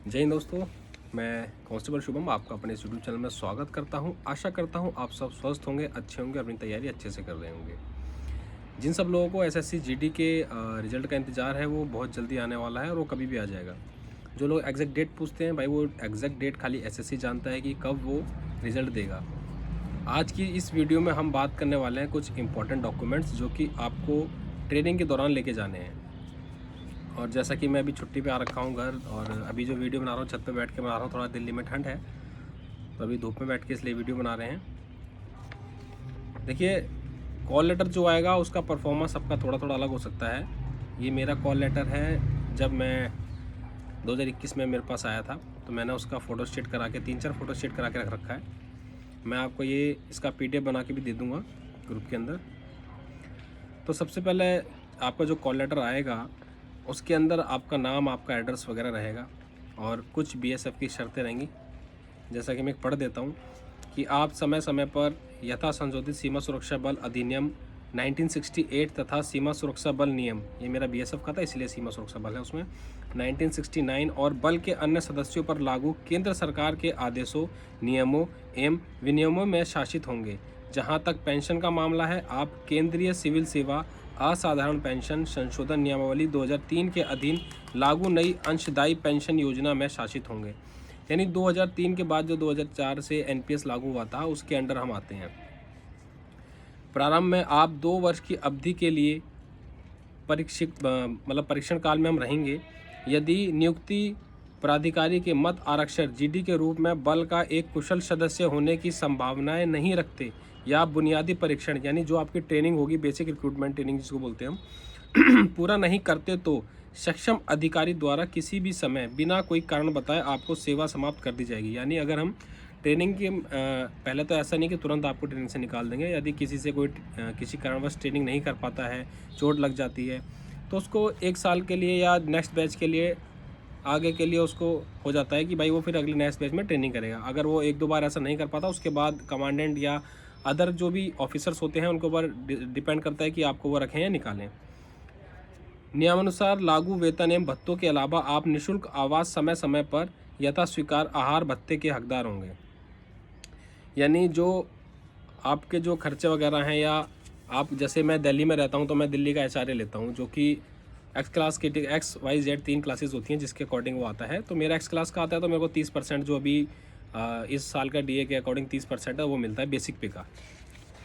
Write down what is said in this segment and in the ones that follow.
जय हिंद दोस्तों, मैं कांस्टेबल शुभम आपका अपने इस यूट्यूब चैनल में स्वागत करता हूं। आशा करता हूं आप सब स्वस्थ होंगे, अच्छे होंगे, अपनी तैयारी अच्छे से कर रहे होंगे। जिन सब लोगों को एसएससी जीडी के रिजल्ट का इंतज़ार है वो बहुत जल्दी आने वाला है और वो कभी भी आ जाएगा। जो लोग एग्जैक्ट डेट पूछते हैं भाई, वो एग्जैक्ट डेट खाली एसएससी जानता है कि कब वो रिजल्ट देगा। आज की इस वीडियो में हम बात करने वाले हैं कुछ इंपॉर्टेंट डॉक्यूमेंट्स जो कि आपको ट्रेनिंग के दौरान लेके जाने हैं। और जैसा कि मैं अभी छुट्टी पे आ रखा हूँ घर, और अभी जो वीडियो बना रहा हूँ छत पे बैठ के बना रहा हूँ। थोड़ा दिल्ली में ठंड है तो अभी धूप में बैठ के इसलिए वीडियो बना रहे हैं। देखिए, कॉल लेटर जो आएगा उसका परफॉर्मेंस सबका थोड़ा थोड़ा अलग हो सकता है। ये मेरा कॉल लेटर है, जब मैं 2021 में मेरे पास आया था तो मैंने उसका फ़ोटो स्टेट करा के 3-4 फ़ोटो स्टेट करा के रख रखा है। मैं आपको ये इसका PDF बना के भी दे दूँगा ग्रुप के अंदर। तो सबसे पहले आपका जो कॉल लेटर आएगा उसके अंदर आपका नाम, आपका एड्रेस वगैरह रहेगा और कुछ BSF की शर्तें रहेंगी। जैसा कि मैं पढ़ देता हूँ कि आप समय समय पर यथा संशोधित सीमा सुरक्षा बल अधिनियम 1968 तथा सीमा सुरक्षा बल नियम, ये मेरा BSF का था इसलिए सीमा सुरक्षा बल है उसमें, 1969 और बल के अन्य सदस्यों पर लागू केंद्र सरकार के आदेशों, नियमों एवं विनियमों में शासित होंगे। जहाँ तक पेंशन का मामला है, आप केंद्रीय सिविल सेवा असाधारण पेंशन संशोधन नियमावली 2003 के अधीन लागू नई अंशदायी पेंशन योजना में शासित होंगे। यानी 2003 के बाद जो 2004 से NPS लागू हुआ था उसके अंडर हम आते हैं। प्रारंभ में आप 2 वर्ष की अवधि के लिए परीक्षण काल में हम रहेंगे। यदि नियुक्ति प्राधिकारी के मत आरक्षण GD के रूप में बल का एक कुशल सदस्य होने की संभावनाएं नहीं रखते या बुनियादी परीक्षण यानी जो आपकी ट्रेनिंग होगी, बेसिक रिक्रूटमेंट ट्रेनिंग जिसको बोलते हैं हम, पूरा नहीं करते तो सक्षम अधिकारी द्वारा किसी भी समय बिना कोई कारण बताए आपको सेवा समाप्त कर दी जाएगी। यानी अगर हम ट्रेनिंग के पहले तो ऐसा नहीं कि तुरंत आपको ट्रेनिंग से निकाल देंगे। यदि किसी से कोई किसी कारणवश ट्रेनिंग नहीं कर पाता है, चोट लग जाती है, तो उसको 1 साल के लिए या नेक्स्ट बैच के लिए, आगे के लिए उसको हो जाता है कि भाई वो फिर अगले नेक्स्ट बैच में ट्रेनिंग करेगा। अगर वो 1-2 बार ऐसा नहीं कर पाता, उसके बाद कमांडेंट या अदर जो भी ऑफिसर्स होते हैं उनके ऊपर डिपेंड करता है कि आपको वो रखें या निकालें। नियमानुसार लागू वेतन एवं भत्तों के अलावा आप निःशुल्क आवास समय समय पर यथा स्वीकार आहार भत्ते के हकदार होंगे। यानी जो आपके जो खर्चे वगैरह हैं, या आप जैसे मैं दिल्ली में रहता हूं तो मैं दिल्ली का HRA लेता हूं, जो कि X क्लास के XYZ 3 क्लासेस होती हैं जिसके अकॉर्डिंग वो आता है। तो मेरा X क्लास का आता है तो मेरे को 30% जो अभी इस साल का DA के अकॉर्डिंग 30% है वो मिलता है बेसिक पे का।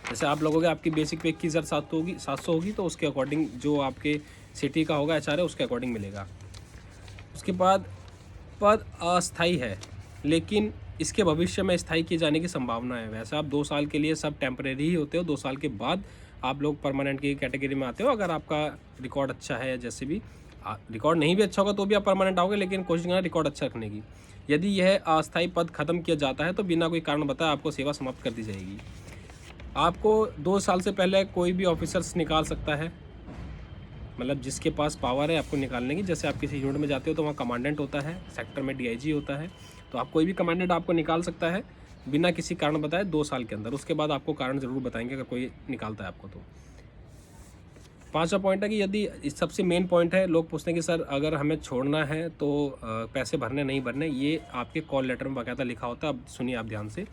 जैसे आप लोगों के आपकी बेसिक पे 21,700 होगी तो उसके अकॉर्डिंग जो आपके सिटी का होगा HRA उसके अकॉर्डिंग मिलेगा। उसके बाद पद अस्थाई है, लेकिन इसके भविष्य में स्थायी किए जाने की संभावना है। वैसे आप 2 साल के लिए सब टेम्परेरी ही होते हो, 2 साल के बाद आप लोग परमानेंट की कैटेगरी में आते हो। अगर आपका रिकॉर्ड अच्छा है, जैसे भी रिकॉर्ड नहीं भी अच्छा होगा तो भी आप परमानेंट आओगे, लेकिन कोशिश करना रिकॉर्ड अच्छा रखने की। यदि यह अस्थायी पद खत्म किया जाता है तो बिना कोई कारण बताए आपको सेवा समाप्त कर दी जाएगी। आपको 2 साल से पहले कोई भी ऑफिसर्स निकाल सकता है, मतलब जिसके पास पावर है आपको निकालने की। जैसे आप किसी यूनिट में जाते हो तो वहाँ कमांडेंट होता है, सेक्टर में DIG होता है, तो आप कोई भी कमांडेंट आपको निकाल सकता है बिना किसी कारण बताए 2 साल के अंदर। उसके बाद आपको कारण ज़रूर बताएंगे अगर कोई निकालता है आपको तो। 5वां पॉइंट है कि यदि इस सबसे मेन पॉइंट है, लोग पूछते हैं कि सर अगर हमें छोड़ना है तो पैसे भरने नहीं भरने, ये आपके कॉल लेटर में बाकायदा लिखा होता है। अब सुनिए आप ध्यान से।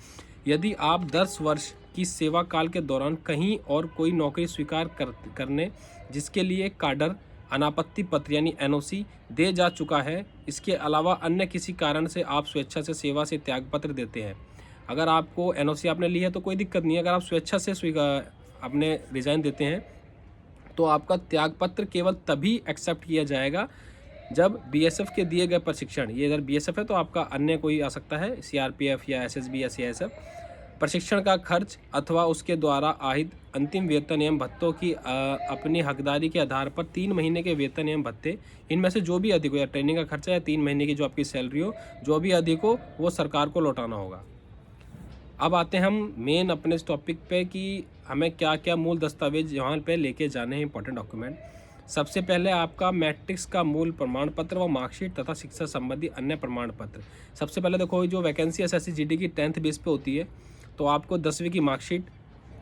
यदि आप 10 वर्ष की सेवा काल के दौरान कहीं और कोई नौकरी स्वीकार करने जिसके लिए काडर अनापत्ति पत्र यानी NOC दे जा चुका है, इसके अलावा अन्य किसी कारण से आप स्वेच्छा से सेवा से त्यागपत्र देते हैं। अगर आपको NOC आपने ली है तो कोई दिक्कत नहीं है। अगर आप स्वेच्छा से अपने रिज़ाइन देते हैं तो आपका त्यागपत्र केवल तभी एक्सेप्ट किया जाएगा जब BSF के दिए गए प्रशिक्षण, ये अगर BSF है तो आपका अन्य कोई आ सकता है, CRPF या SSB या CISF, प्रशिक्षण का खर्च अथवा उसके द्वारा आहित अंतिम वेतन एवं भत्तों की अपनी हकदारी के आधार पर 3 महीने के वेतन एवं भत्ते, इनमें से जो भी अधिक हो, या ट्रेनिंग का खर्चा या 3 महीने की जो आपकी सैलरी हो, जो भी अधिक हो वो सरकार को लौटाना होगा। अब आते हैं हम मेन अपने इस टॉपिक पे कि हमें क्या क्या मूल दस्तावेज यहाँ पे लेके जाने हैं, इंपॉर्टेंट डॉक्यूमेंट। सबसे पहले आपका मैट्रिक्स का मूल प्रमाण पत्र व मार्कशीट तथा शिक्षा संबंधी अन्य प्रमाण पत्र। सबसे पहले देखो, जो वैकेंसी SSC GD की 10th बेस पे होती है तो आपको 10वीं की मार्कशीट,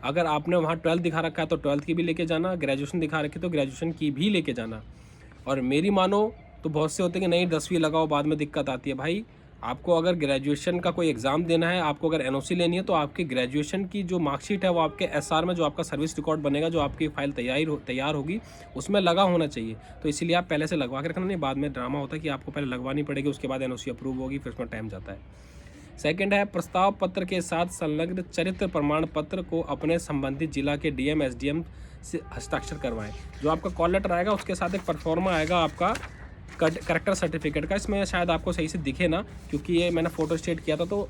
अगर आपने वहाँ 12th दिखा रखा है तो 12th की भी लेके जाना, ग्रेजुएशन दिखा रखी है तो ग्रेजुएशन की भी लेके जाना। और मेरी मानो तो बहुत से होते हैं कि नहीं 10वीं लगाओ बाद में दिक्कत आती है। भाई आपको अगर ग्रेजुएशन का कोई एग्ज़ाम देना है, आपको अगर एनओसी लेनी है, तो आपकी ग्रेजुएशन की जो मार्कशीट है वो आपके एसआर में जो आपका सर्विस रिकॉर्ड बनेगा, जो आपकी फाइल तैयार होगी, उसमें लगा होना चाहिए। तो इसीलिए आप पहले से लगवा के रखना, नहीं बाद में ड्रामा होता है कि आपको पहले लगवानी पड़ेगी, उसके बाद एनओसी अप्रूव होगी, फिर उसमें टाइम जाता है। सेकंड है, प्रस्ताव पत्र के साथ संलग्न चरित्र प्रमाण पत्र को अपने संबंधित जिला के डीएम एसडीएम से हस्ताक्षर करवाएं। जो आपका कॉल लेटर आएगा उसके साथ एक परफॉर्मा आएगा आपका करेक्टर सर्टिफिकेट का। इसमें शायद आपको सही से दिखे ना, क्योंकि ये मैंने फ़ोटो स्टेट किया था तो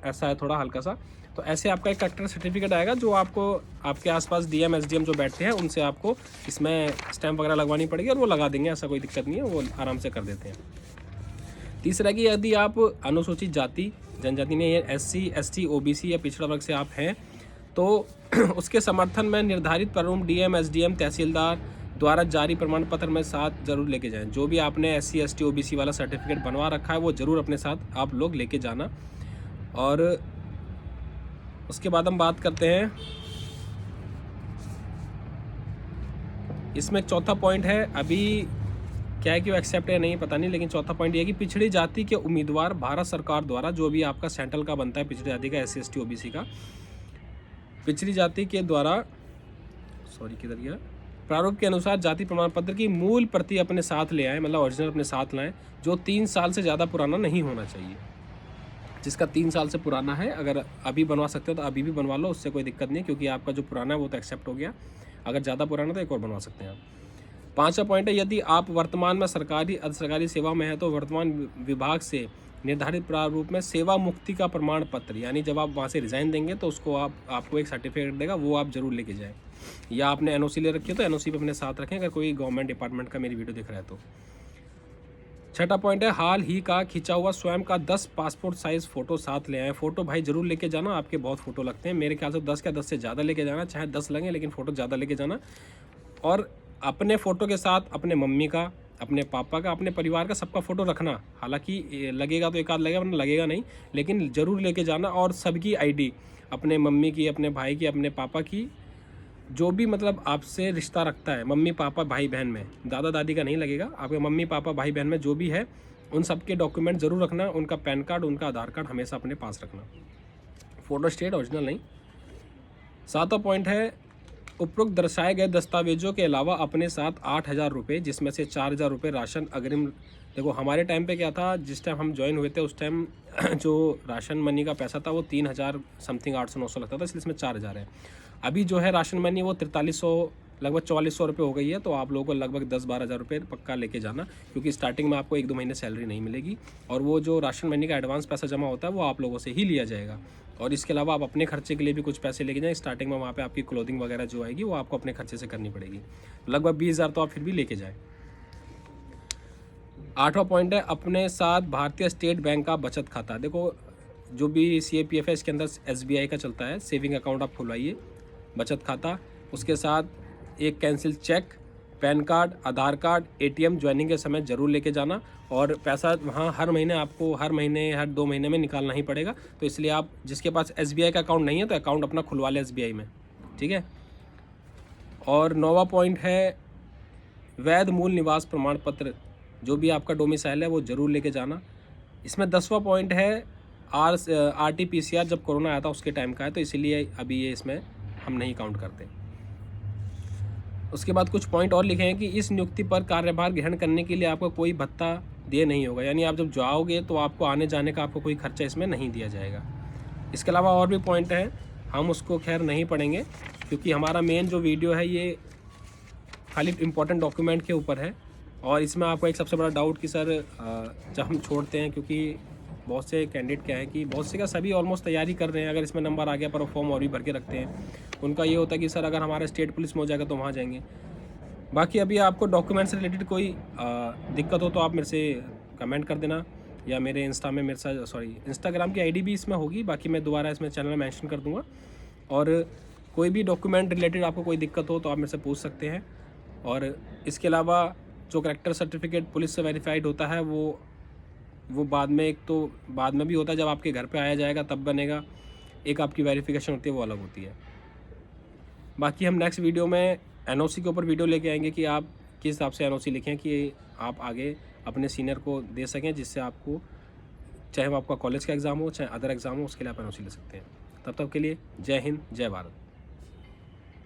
ऐसा है थोड़ा हल्का सा। तो ऐसे आपका एक करेक्टर सर्टिफिकेट आएगा, जो आपको आपके आसपास डीएम एसडीएम जो बैठते हैं उनसे आपको इसमें स्टैंप वगैरह लगवानी पड़ेगी, और वो लगा देंगे, ऐसा कोई दिक्कत नहीं है, वो आराम से कर देते हैं। तीसरा कि यदि आप अनुसूचित जाति जनजाति में एससी एसटी ओबीसी या पिछड़ा वर्ग से आप हैं, तो उसके समर्थन में निर्धारित प्रारूप डीएम एसडीएम तहसीलदार द्वारा जारी प्रमाण पत्र में साथ जरूर लेके जाएं। जो भी आपने एससी एसटी ओबीसी वाला सर्टिफिकेट बनवा रखा है वो ज़रूर अपने साथ आप लोग लेके जाना। और उसके बाद हम बात करते हैं, इसमें चौथा पॉइंट है, अभी क्या है कि वो एक्सेप्ट है नहीं पता नहीं, लेकिन चौथा पॉइंट ये है कि पिछड़ी जाति के उम्मीदवार भारत सरकार द्वारा जो भी आपका सेंट्रल का बनता है पिछड़ी जाति का एससी एसटी ओबीसी का, पिछड़ी जाति के द्वारा किधर गया, प्रारूप के अनुसार जाति प्रमाण पत्र की मूल प्रति अपने साथ ले आए, मतलब ओरिजिनल अपने साथ लाएं, जो 3 साल से ज़्यादा पुराना नहीं होना चाहिए। जिसका 3 साल से पुराना है, अगर अभी बनवा सकते हो तो अभी भी बनवा लो, उससे कोई दिक्कत नहीं, क्योंकि आपका जो पुराना है वो तो एक्सेप्ट हो गया। अगर ज़्यादा पुराना तो एक और बनवा सकते हैं आप। 5वां पॉइंट है, यदि आप वर्तमान में सरकारी अर्ध सरकारी सेवा में है तो वर्तमान विभाग से निर्धारित प्रारूप में सेवा मुक्ति का प्रमाण पत्र, यानी जब आप वहाँ से रिज़ाइन देंगे तो उसको आपको एक सर्टिफिकेट देगा, वो आप जरूर लेके जाएं। या आपने एनओसी ले रखी है तो एनओसी पे अपने साथ रखें, अगर कोई गवर्नमेंट डिपार्टमेंट का मेरी वीडियो दिख रहा है तो। 6वां पॉइंट है, हाल ही का खिंचा हुआ स्वयं का 10 पासपोर्ट साइज़ फ़ोटो साथ ले आएँ। फ़ोटो भाई ज़रूर लेके जाना, आपके बहुत फ़ोटो लगते हैं, मेरे ख्याल से 10 का 10 से ज़्यादा लेके जाना, चाहे 10 लगें लेकिन फ़ोटो ज़्यादा लेके जाना। और अपने फ़ोटो के साथ अपने मम्मी का, अपने पापा का, अपने परिवार का, सबका फ़ोटो रखना। हालांकि लगेगा तो एक आध लगेगा, वरना लगेगा नहीं, लेकिन ज़रूर लेके जाना। और सबकी आईडी, अपने मम्मी की, अपने भाई की, अपने पापा की, जो भी मतलब आपसे रिश्ता रखता है, मम्मी पापा भाई बहन में, दादा दादी का नहीं लगेगा, आपके मम्मी पापा भाई बहन में जो भी है उन सब के डॉक्यूमेंट ज़रूर रखना। उनका पैन कार्ड, उनका आधार कार्ड हमेशा अपने पास रखना, फ़ोटो स्टेट ओरिजिनल नहीं। 7वां पॉइंट है, उपरोक्त दर्शाए गए दस्तावेजों के अलावा अपने साथ 8,000 रुपये, जिसमें से 4,000 रुपये राशन अग्रिम। देखो हमारे टाइम पे क्या था, जिस टाइम हम ज्वाइन हुए थे उस टाइम जो राशन मनी का पैसा था वो 3,000 समथिंग 800-900 लगता था, इसलिए इसमें 4,000 है। अभी जो है राशन मनी वो 4300 लगभग 4400 रुपये हो गई है, तो आप लोगों को लगभग 10-12 हज़ार रुपये पक्का लेके जाना, क्योंकि स्टार्टिंग में आपको 1-2 महीने सैलरी नहीं मिलेगी, और वो जो राशन मनी का एडवांस पैसा जमा होता है वो आप लोगों से ही लिया जाएगा। और इसके अलावा आप अपने खर्चे के लिए भी कुछ पैसे लेके जाएं। स्टार्टिंग में वहाँ पे आपकी क्लोथिंग वगैरह जो आएगी वो आपको अपने खर्चे से करनी पड़ेगी, लगभग 20,000 तो आप फिर भी लेके जाएं। 8वां पॉइंट है, अपने साथ भारतीय स्टेट बैंक का बचत खाता। देखो जो भी CAPF है इसके अंदर SBI का चलता है, सेविंग अकाउंट आप खुलवाइए, बचत खाता, उसके साथ एक कैंसिल चेक, पैन कार्ड, आधार कार्ड, ATM ज्वाइनिंग के समय ज़रूर लेके जाना। और पैसा वहाँ हर महीने आपको, हर महीने हर 2 महीने में निकालना ही पड़ेगा, तो इसलिए आप जिसके पास SBI का अकाउंट नहीं है तो अकाउंट अपना खुलवा ले SBI में, ठीक है। और 9वां पॉइंट है, वैध मूल निवास प्रमाण पत्र, जो भी आपका डोमिसाइल है वो ज़रूर लेके जाना। इसमें 10वां पॉइंट है, RT-PCR जब कोरोना आया था उसके टाइम का है, तो इसीलिए अभी ये इसमें हम नहीं काउंट करते। उसके बाद कुछ पॉइंट और लिखे हैं कि इस नियुक्ति पर कार्यभार ग्रहण करने के लिए आपको कोई भत्ता दिए नहीं होगा, यानी आप जब जाओगे तो आपको आने जाने का आपको कोई खर्चा इसमें नहीं दिया जाएगा। इसके अलावा और भी पॉइंट हैं, हम उसको खैर नहीं पढ़ेंगे, क्योंकि हमारा मेन जो वीडियो है ये खाली इम्पोर्टेंट डॉक्यूमेंट के ऊपर है। और इसमें आपको एक सबसे बड़ा डाउट कि सर जब हम छोड़ते हैं, क्योंकि बहुत से कैंडिडेट क्या है कि बहुत से का सभी ऑलमोस्ट तैयारी कर रहे हैं, अगर इसमें नंबर आ गया पर वो फॉर्म और भी भर के रखते हैं, उनका ये होता है कि सर अगर हमारा स्टेट पुलिस में हो जाएगा तो वहाँ जाएंगे। बाकी अभी आपको डॉक्यूमेंट से रिलेटेड कोई दिक्कत हो तो आप मेरे से कमेंट कर देना, या मेरे इंस्टा में मेरे साथ इंस्टाग्राम की ID भी इसमें होगी, बाकी मैं दोबारा इसमें चैनल में मेंशन कर दूँगा। और कोई भी डॉक्यूमेंट रिलेटेड आपको कोई दिक्कत हो तो आप मेरे से पूछ सकते हैं। और इसके अलावा जो करेक्टर सर्टिफिकेट पुलिस से वेरीफाइड होता है वो बाद में, एक तो बाद में भी होता है जब आपके घर पे आया जाएगा तब बनेगा, एक आपकी वेरिफिकेशन होती है वो अलग होती है। बाकी हम नेक्स्ट वीडियो में NOC के ऊपर वीडियो लेके आएंगे कि आप किस हिसाब से NOC लिखें कि आप आगे अपने सीनियर को दे सकें, जिससे आपको, चाहे वो आपका कॉलेज का एग्ज़ाम हो चाहे अदर एग्ज़ाम हो, उसके लिए आप एनओसी ले सकते हैं। तब तक के लिए जय हिंद, जय भारत।